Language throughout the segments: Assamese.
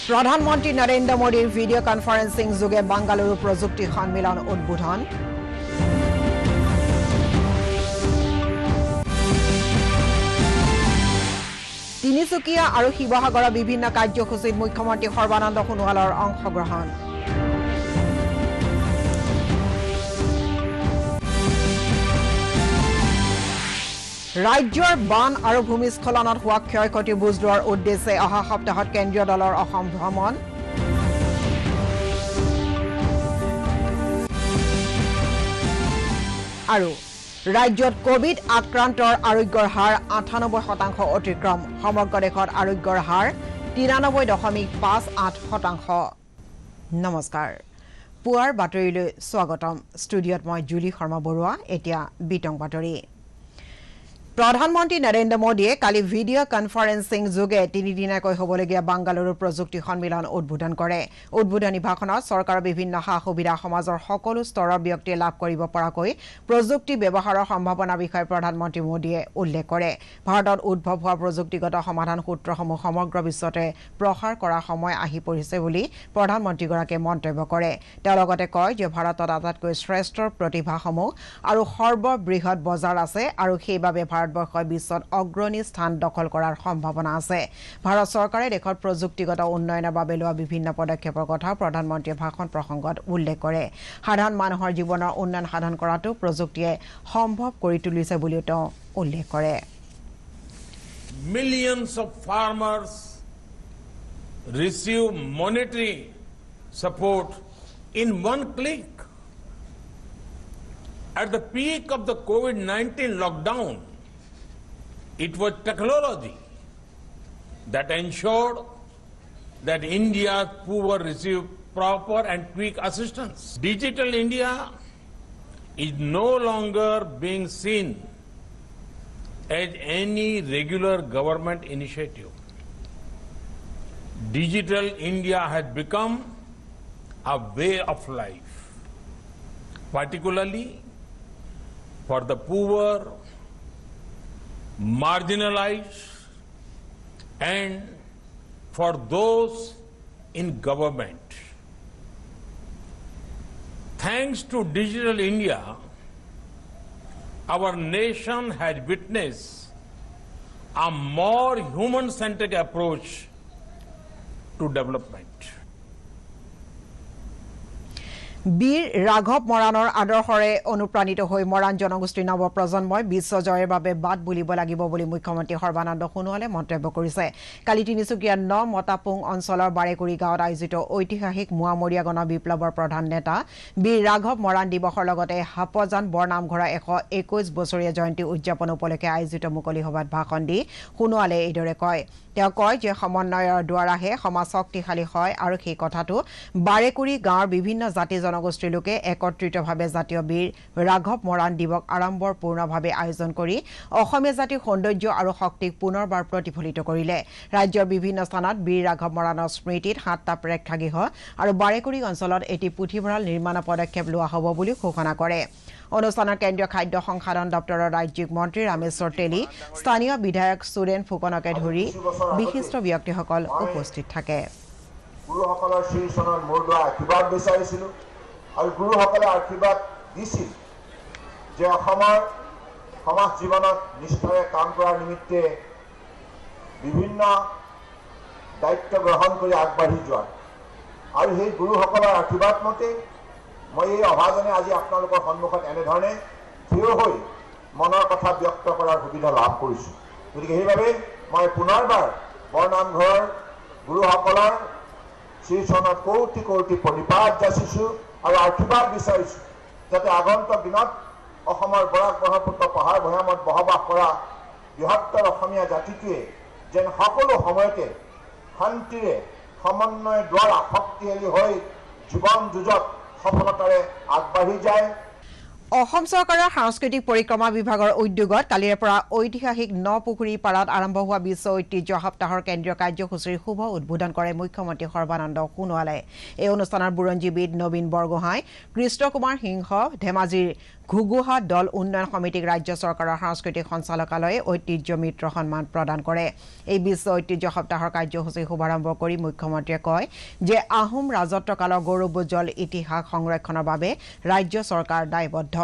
প্ৰধানমন্ত্ৰী নৰেন্দ্ৰ মোদীৰ ভিডিঅ' কনফাৰেন্সিং যোগে বাংগালুৰু প্ৰযুক্তি সন্মিলন উদ্বোধন তিনিচুকীয়া আৰু শিৱসাগৰৰ বিভিন্ন কাৰ্যসূচীত মুখ্যমন্ত্ৰী সৰ্বানন্দ সোণোৱালৰ অংশগ্ৰহণ ৰাজ্যৰ বান আৰু ভূমিস্খলনত হোৱা ক্ষয়ক্ষতি বুজ লোৱাৰ উদ্দেশ্যে অহা সপ্তাহত কেন্দ্ৰীয় দলৰ অসম ভ্ৰমণ আৰু ৰাজ্যত কোভিড আক্ৰান্তৰ আৰোগ্যৰ হাৰ ৯৮% অতিক্ৰম সমগ্ৰ দেশত আৰোগ্যৰ হাৰ ৯৩.58%। নমস্কাৰ পুৱাৰ বাতৰিলৈ স্বাগতম ষ্টুডিঅ'ত মই জুলি শৰ্মা বৰুৱা এতিয়া বিতং বাতৰি প্ৰধানমন্ত্ৰী নৰেন্দ্ৰ মোদীয়ে কালি ভিডিঅ' কনফাৰেন্সিং যোগে তিনিদিনীয়াকৈ হ'বলগীয়া বাংগালুৰু প্ৰযুক্তি সন্মিলন উদ্বোধন কৰে উদ্বোধনী ভাষণত চৰকাৰৰ বিভিন্ন সা-সুবিধা সমাজৰ সকলো স্তৰৰ ব্যক্তিয়ে লাভ কৰিব পৰাকৈ প্ৰযুক্তি ব্যৱহাৰৰ সম্ভাৱনাৰ বিষয়ে প্ৰধানমন্ত্ৰী মোদীয়ে উল্লেখ কৰে ভাৰতত উদ্ভৱ হোৱা প্ৰযুক্তিগত সমাধান সূত্ৰসমূহ সমগ্ৰ বিশ্বতে প্ৰসাৰ কৰাৰ সময় আহি পৰিছে বুলি প্ৰধানমন্ত্ৰীগৰাকীয়ে মন্তব্য কৰে তেওঁ লগতে কয় যে ভাৰতত আটাইতকৈ শ্ৰেষ্ঠ প্ৰতিভাসমূহ আৰু সৰ্ববৃহৎ বজাৰ আছে আৰু সেইবাবে ভাৰতবৰ্ষই বিশ্বত অগ্ৰণী স্থান দখল কৰাৰ সম্ভাৱনা আছে ভাৰত চৰকাৰে দেশৰ প্ৰযুক্তিগত উন্নয়নৰ বাবে লোৱা বিভিন্ন পদক্ষেপৰ কথা প্ৰধানমন্ত্ৰীয়ে ভাষণ প্ৰসংগত উল্লেখ কৰে সাধাৰণ মানুহৰ জীৱনৰ উন্নয়ন সাধন কৰাটো প্ৰযুক্তিয়ে সম্ভৱ কৰি তুলিছে বুলিও তেওঁ উল্লেখ কৰে Millions of farmers receive monetary support in one click. At the peak of the COVID-19 lockdown, it was technology that ensured that India's poor received proper and quick assistance. Digital India is no longer being seen as any regular government initiative. Digital India has become a way of life, particularly for the poor, marginalized, and for those in government. Thanks to Digital India, our nation has witnessed a more human-centric approach to development. বীৰ ৰাঘৱ মৰাণৰ আদৰ্শৰে অনুপ্ৰাণিত হৈ মৰাণ জনগোষ্ঠীৰ নৱপ্ৰজন্মই বিশ্ব জয়ৰ বাবে বাট বুলিব লাগিব বুলি মুখ্যমন্ত্ৰী সৰ্বানন্দ সোণোৱালে মন্তব্য কৰিছে কালি তিনিচুকীয়াৰ মতাপুং অঞ্চলৰ বাৰেকুৰি গাঁৱত আয়োজিত ঐতিহাসিক মুৱামৰীয়া গণ বিপ্লৱৰ প্ৰধান নেতা বীৰ ৰাঘৱ মৰাণ দিৱসৰ লগতে হাপজান বৰনামঘৰা 121 বছৰীয়া জয়ন্তী উদযাপন উপলক্ষে আয়োজিত মুকলি সভাত ভাষণ দি সোণোৱালে এইদৰে কয় তেওঁ কয় যে সমন্বয়ৰ দ্বাৰাহে সমাজ শক্তিশালী হয় আৰু সেই কথাটো বাৰেকুৰি গাঁৱৰ বিভিন্ন জাতি জনগোষ্ঠীৰ লোকে একত্ৰিতভাৱে জাতীয় বীৰ ৰাঘৱ মৰাণ দিৱস আড়ম্বৰপূৰ্ণভাৱে আয়োজন কৰি অসমীয়া জাতিৰ সৌন্দৰ্য আৰু শক্তিক পুনৰবাৰ প্ৰতিফলিত কৰিলে ৰাজ্যৰ বিভিন্ন স্থানত বীৰ ৰাঘৱ মৰাণৰ স্মৃতিত 7টা প্ৰেক্ষাগৃহ আৰু বাৰেকুৰি অঞ্চলত এটি পুথিভঁৰাল নিৰ্মাণৰ পদক্ষেপ লোৱা হ'ব বুলি ঘোষণা কৰে অনুষ্ঠানৰ কেন্দ্ৰীয় খাদ্য সংসাধন দপ্তৰৰ ৰাজ্যিক মন্ত্ৰী ৰামেশ্বৰ তেলী স্থানীয় বিধায়ক সুৰেন ফুকনকে ধৰি বিশিষ্ট ব্যক্তিসকল উপস্থিত থাকে গুৰুসকলৰ শ্ৰীচৰণৰ মূৰদোৱা আশীৰ্বাদ বিচাৰিছিলোঁ আৰু গুৰুসকলে আশীৰ্বাদ দিছিল যে অসমৰ সমাজ জীৱনত নিষ্ঠাৰে কাম কৰাৰ নিমিত্তে বিভিন্ন দায়িত্ব গ্ৰহণ কৰি আগবাঢ়ি যোৱা আৰু সেই গুৰুসকলৰ আশীৰ্বাদ মতে মই এই অভাজনে আজি আপোনালোকৰ সন্মুখত এনেধৰণে থিয় হৈ মনৰ কথা ব্যক্ত কৰাৰ সুবিধা লাভ কৰিছোঁ গতিকে সেইবাবে মই পুনৰবাৰ বৰনামঘৰৰ গুৰুসকলৰ শ্ৰীচৰণত কৌটি কৌটি প্ৰণিপাত যাচিছোঁ আৰু আশীৰ্বাদ বিচাৰিছোঁ যাতে আগন্তুক দিনত অসমৰ বৰাক ব্ৰহ্মপুত্ৰ পাহাৰ ভৈয়ামত বসবাস কৰা বৃহত্তৰ অসমীয়া জাতিটোৱে যেন সকলো সময়তে শান্তিৰে সমন্বয়ৰ দ্বাৰা শক্তিশালী হৈ জীৱন যুঁজত সফলতাৰে আগবাঢ়ি যায় অসম চৰকাৰৰ সাংস্কৃতিক পৰিক্ৰমা বিভাগৰ উদ্যোগত কালিৰ পৰা ঐতিহাসিক নপুখুৰী পাৰাত আৰম্ভ হোৱা বিশ্ব ঐতিহ্য সপ্তাহৰ কেন্দ্ৰীয় কাৰ্যসূচীৰ শুভ উদ্বোধন কৰে মুখ্যমন্ত্ৰী সৰ্বানন্দ সোণোৱালে এই অনুষ্ঠানৰ বুৰঞ্জীবিদ নবীন বৰগোহাঁই কৃষ্ণ কুমাৰ সিংহ ধেমাজিৰ ঘুগুহা দল উন্নয়ন সমিতিক ৰাজ্য চৰকাৰৰ সাংস্কৃতিক সঞ্চালকালয়ে ঐতিহ্য মিত্ৰ সন্মান প্ৰদান কৰে এই বিশ্ব ঐতিহ্য সপ্তাহৰ কাৰ্যসূচী শুভাৰম্ভ কৰি মুখ্যমন্ত্ৰীয়ে কয় যে আহোম ৰাজত্বকালৰ গৌৰৱোজ্জ্বল ইতিহাস সংৰক্ষণৰ বাবে ৰাজ্য চৰকাৰ দায়বদ্ধ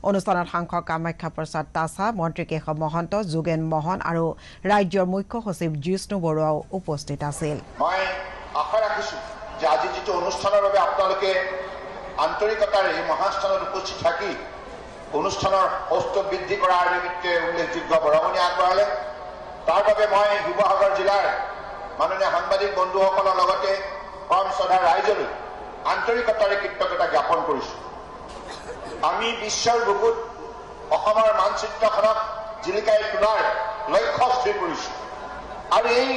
অনুষ্ঠানত সাংসদ কামাখ্যা প্ৰসাদ তাছা মন্ত্ৰী কেশৱ মহন্ত যোগেন মোহন আৰু ৰাজ্যৰ মুখ্য সচিব জিষ্ণু বৰুৱাও উপস্থিত আছিল মই আশা ৰাখিছো যে আজি যেটো অনুষ্ঠানৰ বাবে আপোনালোকে আন্তৰিকতাৰে এই মহাস্থানত উপস্থিত থাকি অনুষ্ঠানৰ হোষ্ট বৃদ্ধি কৰাৰ নিমিত্তে উল্লেখযোগ্য বৰঙণি আগবঢ়ালে তাৰ বাবে মই শিৱসাগৰ জিলাৰ মাননীয় সাংবাদিক বন্ধুসকলৰ লগতে কম শ্ৰদ্ধা ৰাইজলৈ আন্তৰিকতাৰে কৃতজ্ঞতা জ্ঞাপন কৰিছো আমি বিশ্বৰ বুকুত অসমৰ মানচিত্ৰখনক জিলিকাই তোলাৰ লক্ষ্য স্থিৰ কৰিছো আৰু এই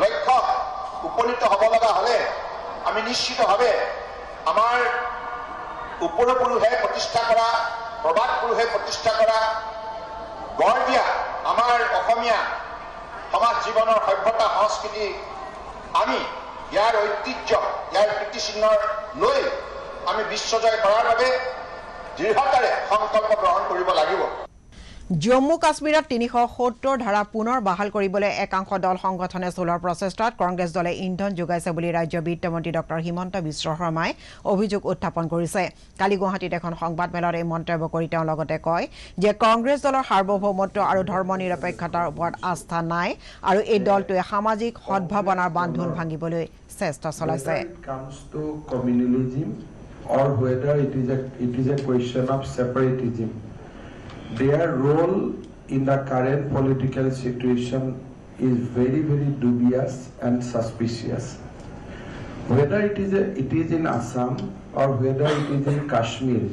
লক্ষ্য উপনীত হ'ব লগা হ'লে আমি নিশ্চিতভাৱে আমাৰ উপৰপুৰুষে প্ৰতিষ্ঠা কৰা প্ৰবাদ পুৰুষে প্ৰতিষ্ঠা কৰা গঢ় দিয়া আমাৰ অসমীয়া সমাজ জীৱনৰ সভ্যতা সংস্কৃতি আমি ইয়াৰ ঐতিহ্য ইয়াৰ কীৰ্তিচিহ্ন লৈ আমি বিশ্বজয় কৰাৰ বাবে দৃঢ়তাৰে সংকল্প গ্ৰহণ কৰিব লাগিব জম্মু কাশ্মীৰত ৩৭০ ধাৰা পুনৰ বাহাল কৰিবলৈ একাংশ দল সংগঠনে চলোৱা প্ৰচেষ্টাত কংগ্ৰেছ দলে ইন্ধন যোগাইছে বুলি ৰাজ্যৰ বিত্তমন্ত্ৰী ডক্টৰ হিমন্ত বিশ্ব শৰ্মাই অভিযোগ উত্থাপন কৰিছে কালি গুৱাহাটীত এখন সংবাদমেলত এই মন্তব্য কৰি তেওঁ লগতে কয় যে কংগ্ৰেছ দলৰ সাৰ্বভৌমত্ব আৰু ধৰ্মনিৰপেক্ষতাৰ ওপৰত আস্থা নাই আৰু এই দলটোৱে সামাজিক সদ্ভাৱনাৰ বান্ধোন ভাঙিবলৈ চেষ্টা চলাইছে Their role in the current political situation is very, very dubious and suspicious. Whether it is in Assam or whether it is in Kashmir,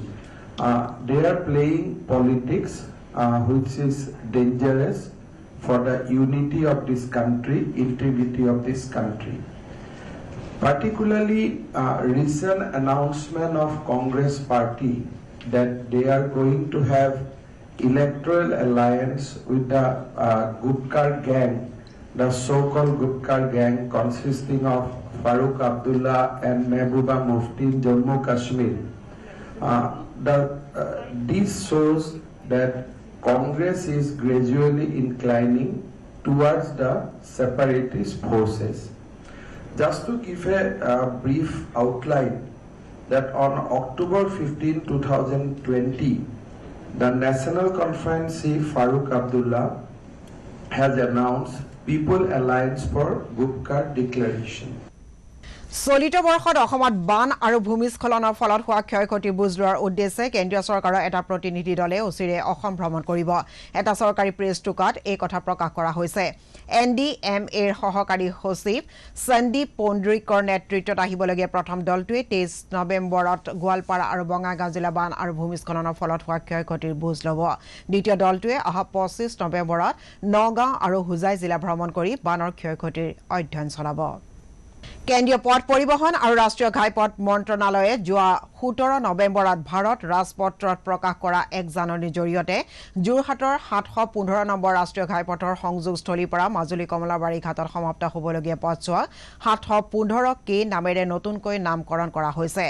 they are playing politics which is dangerous for the unity of this country, integrity of this country. Particularly recent announcement of Congress party that they are going to have electoral alliance with the Gupkar gang, the so-called Gupkar gang consisting of Farooq Abdullah and Mehbooba Mufti in Jammu Kashmir. This shows that Congress is gradually inclining towards the separatist forces. Just to give a brief outline, that on October 15, 2020, the National Conference Chief Farooq Abdullah has announced People Alliance for Gupkar Declaration. চলিত বৰ্ষত অসমত বান আৰু ভূমিস্খলনৰ ফলত হোৱা ক্ষয়ক্ষতি বুজ লোৱাৰ উদ্দেশ্যে কেন্দ্ৰীয় চৰকাৰৰ এটা প্ৰতিনিধি দলে অচিৰে অসম ভ্ৰমণ কৰিব এটা চৰকাৰী প্ৰেছ টুকাত এই কথা প্ৰকাশ কৰা হৈছে NDMAৰ সহকাৰী সচিব সন্দীপ পণ্ড্ৰিকৰ নেতৃত্বত আহিবলগীয়া প্ৰথম দলটোৱে 23 নৱেম্বৰত গোৱালপাৰা আৰু বঙাইগাঁও জিলা বান আৰু ভূমিস্খলনৰ ফলত হোৱা ক্ষয়ক্ষতিৰ বুজ ল'ব দ্বিতীয় দলটোৱে অহা 25 নৱেম্বৰত নগাঁও আৰু হুজাই জিলা ভ্ৰমণ কৰি বানৰ ক্ষয়ক্ষতিৰ অধ্যয়ন চলাব কেন্দ্ৰীয় পথ পৰিবহণ আৰু ৰাষ্ট্ৰীয় ঘাইপথ মন্ত্ৰণালয়ে যোৱা 17 নৱেম্বৰত ভাৰত ৰাজপত্ৰত প্ৰকাশ কৰা এক জাননীৰ জৰিয়তে যোৰহাটৰ 715 নম্বৰ ৰাষ্ট্ৰীয় ঘাইপথৰ সংযোগস্থলীৰ পৰা মাজুলী কমলাবাৰী ঘাটত সমাপ্ত হ'বলগীয়া পথছোৱা 715 কে নামেৰে নতুনকৈ নামকৰণ কৰা হৈছে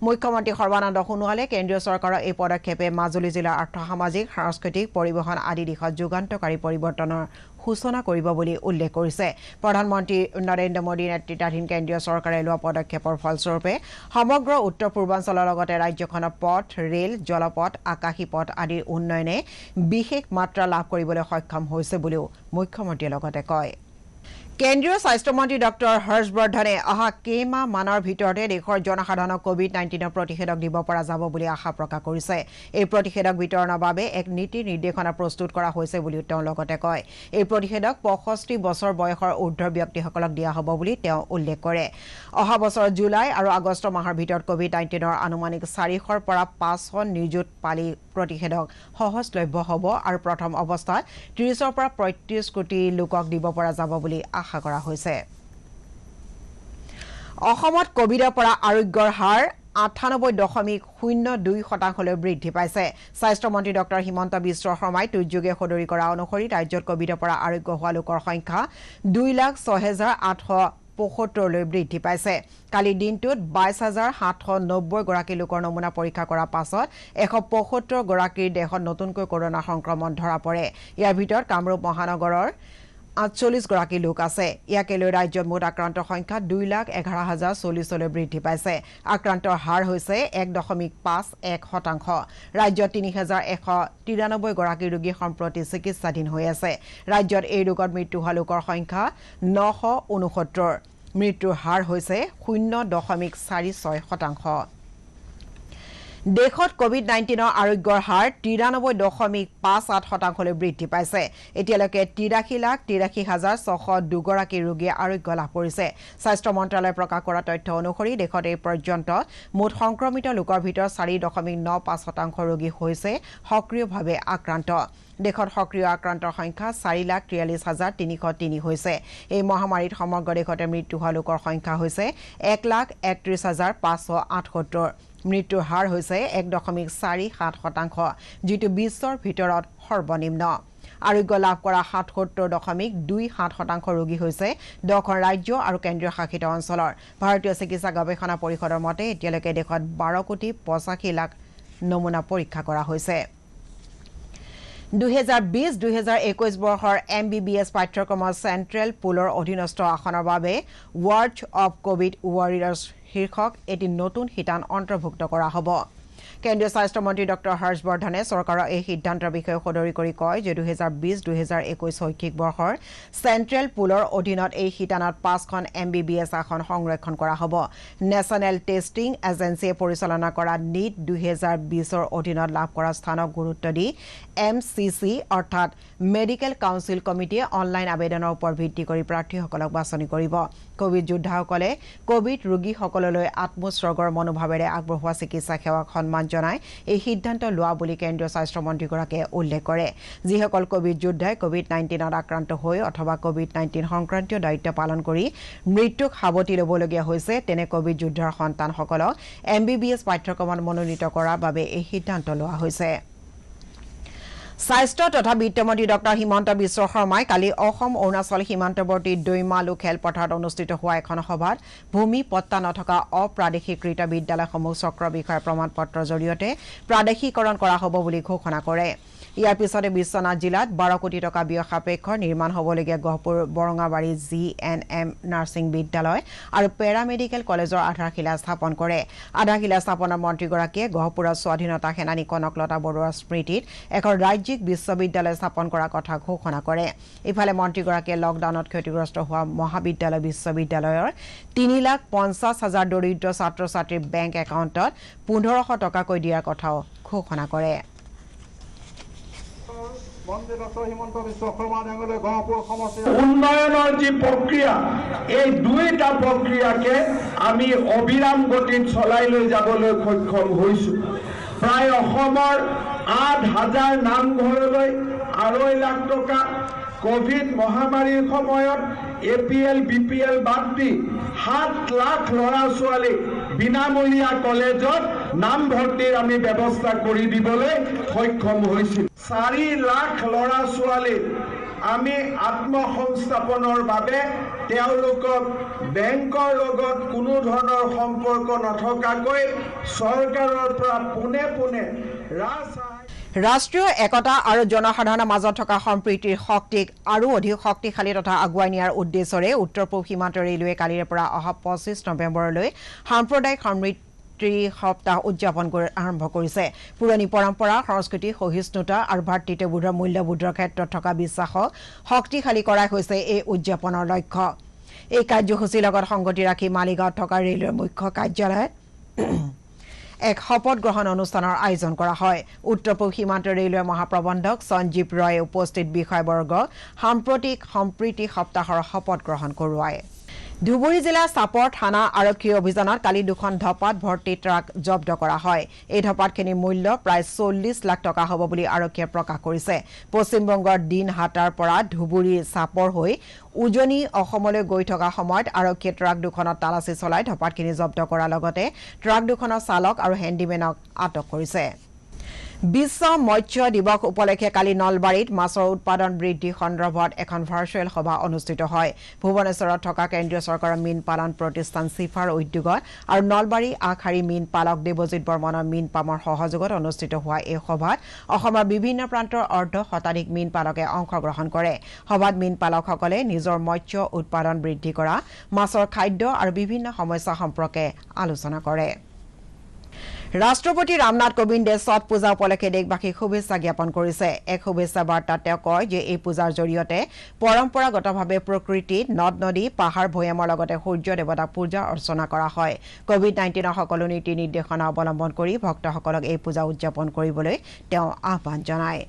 মুখ্যমন্ত্ৰী সৰ্বানন্দ সোণোৱালে কেন্দ্ৰীয় চৰকাৰৰ এই পদক্ষেপে মাজুলী জিলাৰ আৰ্থ-সামাজিক সাংস্কৃতিক পৰিবহণ আদি দিশত যুগান্তকাৰী পৰিৱৰ্তনৰ সূচনা কৰিব বুলি উল্লেখ কৰিছে প্ৰধানমন্ত্ৰী নৰেন্দ্ৰ মোদী নেতৃত্বাধীন কেন্দ্ৰীয় চৰকাৰে লোৱা পদক্ষেপৰ ফলস্বৰূপে সমগ্ৰ উত্তৰ পূৰ্বাঞ্চলৰ লগতে ৰাজ্যখনৰ পথ ৰেল জলপথ আকাশী পথ আদিৰ উন্নয়নে বিশেষ মাত্ৰা লাভ কৰিবলৈ সক্ষম হৈছে বুলিও মুখ্যমন্ত্ৰীয়ে লগতে কয় কেন্দ্ৰীয় স্বাস্থ্য মন্ত্ৰী ডক্টৰ হৰ্ষবৰ্ধনে অহা কেইমাহ মানৰ ভিতৰতে দেশৰ জনসাধাৰণক কোভিড-19 প্ৰতিষেধক দিব পৰা যাব বুলি আশা প্ৰকাশ কৰিছে এই প্ৰতিষেধক বিতৰণৰ বাবে এক নীতি নিৰ্দেশনা প্ৰস্তুত কৰা হৈছে বুলি তেওঁ লগতে কয় এই প্ৰতিষেধক 65 বছৰ বয়সৰ ঊৰ্ধ্বৰ ব্যক্তিসকলক দিয়া হ'ব বুলি তেওঁ উল্লেখ কৰে অহা বছৰ জুলাই আৰু আগষ্ট মাহৰ ভিতৰত কোভিড-19ৰ আনুমানিক 400ৰ পৰা 500 নিযুত পালি প্ৰতিষেধক সহজলভ্য হ'ব আৰু প্ৰথম অৱস্থাত 30ৰ পৰা 35 কোটি লোকক দিব পৰা যাব বুলি আশা কৰা হৈছে অসমত কোভিডৰ পৰা আৰোগ্যৰ হাৰ 98.02% বৃদ্ধি পাইছে স্বাস্থ্য মন্ত্ৰী ডক্টৰ হিমন্ত বিশ্ব শৰ্মাই টুইটযোগে সদৰি কৰা অনুসৰি ৰাজ্যত কোভিডৰ পৰা আৰোগ্য হোৱা লোকৰ সংখ্যা 2,06,800 175লৈ বৃদ্ধি পাইছে কালি দিনটোত 22790 গৰাকী লোকৰ নমুনা পৰীক্ষা কৰাৰ পাছত 175 গৰাকীৰ দেহত নতুনকৈ কৰোনা সংক্ৰমণ ধৰা পৰে ইয়াৰ ভিতৰত কামৰূপ মহানগৰৰ 48 গৰাকী লোক আছে ইয়াকে লৈ ৰাজ্যত মুঠ আক্ৰান্তৰ সংখ্যা 2,11,040লৈ বৃদ্ধি পাইছে আক্ৰান্তৰ হাৰ হৈছে 1.51% ৰাজ্যত 3,193 গৰাকী ৰোগী সম্প্ৰতি চিকিৎসাধীন হৈ আছে ৰাজ্যত এই ৰোগত মৃত্যু হোৱা লোকৰ সংখ্যা 969 মৃত্যুৰ হাৰ হৈছে 0.46% দেশত কোভিড-19 আৰোগ্যৰ হাৰ 93.58%লৈ বৃদ্ধি পাইছে এতিয়ালৈকে 83,83,602 গৰাকী ৰোগীয়ে আৰোগ্য লাভ কৰিছে স্বাস্থ্য মন্ত্ৰালয়ে প্ৰকাশ কৰা তথ্য অনুসৰি দেশত এই পৰ্যন্ত মুঠ সংক্ৰমিত লোকৰ ভিতৰত 4.95% ৰোগী হৈছে সক্ৰিয়ভাৱে আক্ৰান্ত দেশত সক্ৰিয় আক্ৰান্তৰ সংখ্যা 4,43,303 হৈছে এই মহামাৰীত সমগ্ৰ দেশতে মৃত্যু হোৱা লোকৰ সংখ্যা হৈছে 1,31,578 মৃত্যুৰ হাৰ হৈছে 1.47% যিটো বিশ্বৰ ভিতৰত সৰ্বনিম্ন আৰোগ্য লাভ কৰা 77.27% ৰোগী হৈছে 10খন ৰাজ্য আৰু কেন্দ্ৰীয় শাসিত অঞ্চলৰ ভাৰতীয় চিকিৎসা গৱেষণা পৰিষদৰ মতে এতিয়ালৈকে দেশত 12,85,00,000 নমুনা পৰীক্ষা কৰা হৈছে 2020-2021 বৰ্ষৰ MBBS পাঠ্যক্ৰমৰ চেন্ট্ৰেল পুলৰ অধীনস্থ আসনৰ বাবে ৱাৰ্ডছ অফ কোভিড ৱাৰিয়াৰ্ছ শীৰ্ষক এটি নতুন শিতান অন্তৰ্ভুক্ত কৰা হ'ব কেন্দ্ৰীয় স্বাস্থ্য মন্ত্ৰী ডক্টৰ হৰ্ষবৰ্ধনে চৰকাৰৰ এই সিদ্ধান্তৰ বিষয়ে সদৰি কৰি কয় যে 2020-2021 শৈক্ষিক বৰ্ষৰ চেন্ট্ৰেল পুলৰ অধীনত এই শিতানত 5খন MBBS আসন সংৰক্ষণ কৰা হ'ব নেশ্যনেল টেষ্টিং এজেন্সিয়ে পৰিচালনা কৰা নিট 2020ৰ অধীনত লাভ কৰা স্থানক গুৰুত্ব দি MCC অৰ্থাৎ মেডিকেল কাউন্সিল কমিটিয়ে অনলাইন আবেদনৰ ওপৰত ভিত্তি কৰি প্ৰাৰ্থীসকলক বাছনি কৰিব কোভিড যোদ্ধাসকলে কোভিড ৰোগীসকললৈ আত্মোৎসৰ্গৰ মনোভাৱেৰে আগবঢ়োৱা চিকিৎসা সেৱাক সন্মান জনাই এই সিদ্ধান্ত লোৱা বুলি কেন্দ্ৰীয় স্বাস্থ্য মন্ত্ৰীগৰাকীয়ে উল্লেখ কৰে যিসকল কোভিড যোদ্ধাই কোভিড-19ত আক্ৰান্ত হৈ অথবা কোভিড-19 সংক্ৰান্তীয় দায়িত্ব পালন কৰি মৃত্যুক সাৱটি ল'বলগীয়া হৈছে তেনে কোভিড যোদ্ধাৰ সন্তানসকলক MBBS পাঠ্যক্ৰমত মনোনীত কৰাৰ বাবে এই সিদ্ধান্ত লোৱা হৈছে স্বাস্থ্য তথা বিত্তমন্ত্ৰী ডক্টৰ হিমন্ত বিশ্ব শৰ্মাই কালি অসম অৰুণাচল সীমান্তৱৰ্তী দৈমালু খেলপথাৰত অনুষ্ঠিত হোৱা এখন সভাত ভূমি পট্টা নথকা অপ্ৰাদেশিকৃত বিদ্যালয়সমূহ চক্ৰ বিষয়ৰ প্ৰমাণপত্ৰৰ জৰিয়তে প্ৰাদেশিকৰণ কৰা হ'ব বুলি ঘোষণা কৰে ইয়াৰ পিছতে বিশ্বনাথ জিলাত 12 কোটি টকা ব্যয় সাপেক্ষ নিৰ্মাণ হ'বলগীয়া গহপুৰ বৰঙাবাৰী GNM নাৰ্ছিং বিদ্যালয় আৰু পেৰামেডিকেল কলেজৰ আধাৰশিলা স্থাপন কৰে আধাৰশিলা স্থাপনৰ মন্ত্ৰীগৰাকীয়ে গহপুৰৰ স্বাধীনতা সেনানী কনকলতা বৰুৱাৰ স্মৃতিত এখন ৰাজ্যিক বিশ্ববিদ্যালয় স্থাপন কৰাৰ কথা ঘোষণা কৰে ইফালে মন্ত্ৰীগৰাকীয়ে লকডাউনত ক্ষতিগ্ৰস্ত হোৱা মহাবিদ্যালয় বিশ্ববিদ্যালয়ৰ 3,50,000 দৰিদ্ৰ ছাত্ৰ ছাত্ৰীৰ বেংক একাউণ্টত 1,500 টকাকৈ দিয়াৰ কথাও ঘোষণা কৰে উন্নয়নৰ যি প্ৰক্ৰিয়া এই দুইটা প্ৰক্ৰিয়াকে আমি অবিৰাম গতিত চলাই লৈ যাবলৈ সক্ষম হৈছো প্ৰায় অসমৰ 8,000 নামঘৰলৈ 2.5 লাখ টকা কোভিড মহামাৰীৰ সময়ত APL BPL বাদ দি 7 লাখ ল'ৰা ছোৱালী বিনামূলীয়া কলেজত নামভৰ্তিৰ আমি ব্যৱস্থা কৰি দিবলৈ সক্ষম হৈছিল 4 লাখ ল'ৰা ছোৱালী আমি আত্মসংস্থাপনৰ বাবে তেওঁলোকক বেংকৰ লগত কোনো ধৰণৰ সম্পৰ্ক নথকাকৈ চৰকাৰৰ পৰা পোনে পোনে ৰাষ্ট্ৰীয় একতা আৰু জনসাধাৰণৰ মাজত থকা সম্প্ৰীতিৰ শক্তিক আৰু অধিক শক্তিশালী তথা আগুৱাই নিয়াৰ উদ্দেশ্যৰে উত্তৰ পূব সীমান্ত ৰেলৱে কালিৰে পৰা অহা 25 নৱেম্বৰলৈ সাম্প্ৰদায়িক সমৃদ্ধি সপ্তাহ উদযাপন আৰম্ভ কৰিছে পুৰণি পৰম্পৰা সংস্কৃতি সহিষ্ণুতা আৰু ভাতৃত্ববোধৰ মূল্যবোধৰ ক্ষেত্ৰত থকা বিশ্বাসক শক্তিশালী কৰাই হৈছে এই উদযাপনৰ লক্ষ্য এই কাৰ্যসূচীৰ লগত সংগতি ৰাখি মালিগাঁৱত থকা ৰেলৱেৰ মুখ্য কাৰ্যালয়ত এক শপত গ্ৰহণ অনুষ্ঠানৰ আয়োজন কৰা হয় উত্তৰ পূব সীমান্ত ৰেলৱে মহাপ্ৰবন্ধক সঞ্জীৱ ৰয়ে উপস্থিত বিষয়বৰ্গক সাম্প্ৰতিক সম্প্ৰীতি সপ্তাহৰ শপত গ্ৰহণ কৰোৱায় ধুবুৰী জিলা চাপৰ থানা আৰক্ষী অভিযানত কালি দুখন ধপাত ভৰ্তি ট্ৰাক জব্দ কৰা হয় এই ধপাতখিনিৰ মূল্য প্ৰায় 40 লাখ টকা হ'ব বুলি আৰক্ষীয়ে প্ৰকাশ কৰিছে পশ্চিমবংগৰ দিনহাটাৰ পৰা ধুবুৰী চাপৰ হৈ উজনি অসমলৈ গৈ থকা সময়ত আৰক্ষীয়ে ট্ৰাক দুখনত তালাচী চলাই ধপাতখিনি জব্দ কৰাৰ লগতে ট্ৰাক দুখনৰ চালক আৰু হেণ্ডিমেনক আটক কৰিছে বিশ্ব মৎস্য দিৱস উপলক্ষে কালি নলবাৰীত মাছৰ উৎপাদন বৃদ্ধি সন্দৰ্ভত এখন ভাৰ্চুৱেল সভা অনুষ্ঠিত হয় ভুৱনেশ্বৰত থকা কেন্দ্ৰীয় চৰকাৰৰ মীন পালন প্ৰতিষ্ঠান চিফাৰ উদ্যোগত আৰু নলবাৰী আগশাৰী মীন পালক দেৱজিৎ বৰ্মনৰ মীন পামৰ সহযোগত অনুষ্ঠিত হোৱা এই সভাত অসমৰ বিভিন্ন প্ৰান্তৰ অৰ্ধ শতাধিক মীন পালকে অংশগ্ৰহণ কৰে সভাত মীন পালকসকলে নিজৰ মৎস্য উৎপাদন বৃদ্ধি কৰা মাছৰ খাদ্য আৰু বিভিন্ন সমস্যা সম্পৰ্কে আলোচনা কৰে ৰাষ্ট্ৰপতি ৰামনাথ কোবিন্দে ছট পূজা উপলক্ষে দেশবাসীক শুভেচ্ছা জ্ঞাপন কৰিছে এক শুভেচ্ছা বাৰ্তাত তেওঁ কয় যে এই পূজাৰ জৰিয়তে পৰম্পৰাগতভাৱে প্ৰকৃতি নদ-নদী পাহাৰ ভৈয়ামৰ লগতে সূৰ্য দেৱতাক পূজা অৰ্চনা কৰা হয় কোভিড-19 সকলো নীতি নিৰ্দেশনা অৱলম্বন কৰি ভক্তসকলক এই পূজা উদযাপন কৰিবলৈ তেওঁ আহ্বান জনায়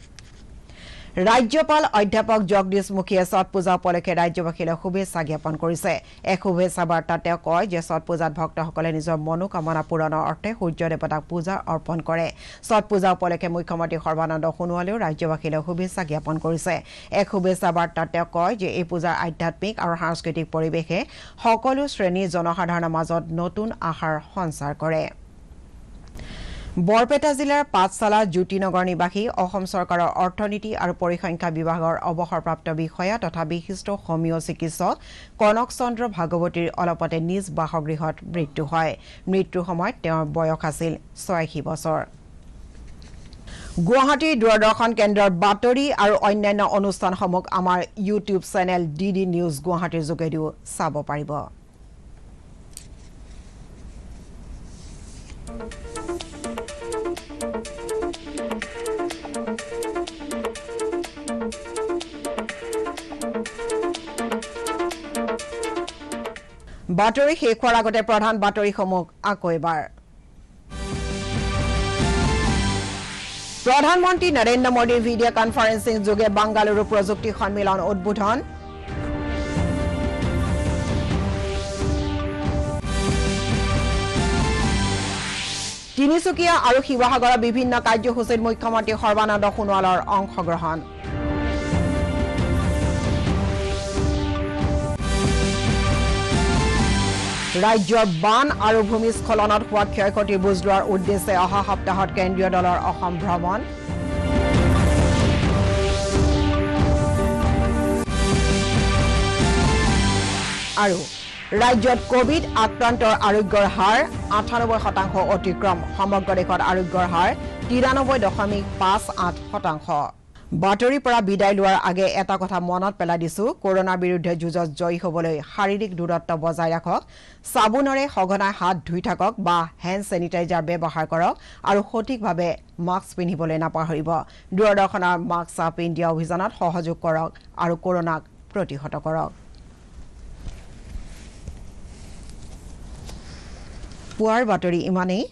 ৰাজ্যপাল অধ্যাপক জগদীশ মুখীয়ে ছট পূজা উপলক্ষে ৰাজ্যবাসীলৈ শুভেচ্ছা জ্ঞাপন কৰিছে এক শুভেচ্ছা বাৰ্তাত তেওঁ কয় যে ছট পূজাত ভক্তসকলে নিজৰ মনোকামনা পূৰণৰ অৰ্থে সূৰ্য দেৱতাক পূজা অৰ্পণ কৰে ছট পূজা উপলক্ষে মুখ্যমন্ত্ৰী সৰ্বানন্দ সোণোৱালেও ৰাজ্যবাসীলৈ শুভেচ্ছা জ্ঞাপন কৰিছে এক শুভেচ্ছা বাৰ্তাত তেওঁ কয় যে এই পূজাৰ আধ্যাত্মিক আৰু সাংস্কৃতিক পৰিৱেশে সকলো শ্ৰেণীৰ জনসাধাৰণৰ মাজত নতুন আশাৰ সঞ্চাৰ কৰে বৰপেটা জিলাৰ পাঠশালা জ্যোতিনগৰ নিবাসী অসম চৰকাৰৰ অৰ্থনীতি আৰু পৰিসংখ্যা বিভাগৰ অৱসৰপ্ৰাপ্ত বিষয়া তথা বিশিষ্ট হোমিঅ চিকিৎসক কনক চন্দ্ৰ ভাগৱতীৰ অলপতে নিজ বাসগৃহত মৃত্যু হয় মৃত্যুৰ সময়ত তেওঁৰ বয়স আছিল 86 বছৰ গুৱাহাটীৰ দূৰদৰ্শন কেন্দ্ৰৰ বাতৰি আৰু অন্যান্য অনুষ্ঠানসমূহ আমাৰ ইউটিউব চেনেল ডিডি নিউজ গুৱাহাটীৰ যোগেদিও চাব পাৰিব বাতৰি শেষ হোৱাৰ আগতে প্ৰধান বাতৰিসমূহ আকৌ এবাৰ প্ৰধানমন্ত্ৰী নৰেন্দ্ৰ মোদীৰ ভিডিঅ' কনফাৰেন্সিং যোগে বাংগালুৰু প্ৰযুক্তি সন্মিলন উদ্বোধন তিনিচুকীয়া আৰু শিৱসাগৰৰ বিভিন্ন কাৰ্যসূচীত মুখ্যমন্ত্ৰী সৰ্বানন্দ সোণোৱালৰ অংশগ্ৰহণ ৰাজ্যৰ বান আৰু ভূমিস্খলনত হোৱা ক্ষয়ক্ষতিৰ বুজ লোৱাৰ উদ্দেশ্যে অহা সপ্তাহত কেন্দ্ৰীয় দলৰ অসম ভ্ৰমণ আৰু ৰাজ্যত কোভিড আক্ৰান্তৰ আৰোগ্যৰ হাৰ 98% অতিক্ৰম সমগ্ৰ দেশত আৰোগ্যৰ হাৰ 93.58%। বাতৰিৰ পৰা বিদায় লোৱাৰ আগে এটা কথা মনত পেলাই দিছো কৰোনাৰ বিৰুদ্ধে যুঁজত জয়ী হ'বলৈ শাৰীৰিক দূৰত্ব বজাই ৰাখক সাবুনৰে সঘনাই হাত ধুই থাকক বা হেণ্ড চেনিটাইজাৰ ব্যৱহাৰ কৰক আৰু সঠিকভাৱে মাস্ক পিন্ধিবলৈ নাপাহৰিব দূৰদৰ্শনৰ মাস্ক আপ ইণ্ডিয়া অভিযানত সহযোগ কৰক আৰু কৰোনাক প্ৰতিহত কৰক পুৱাৰ বাতৰি ইমানেই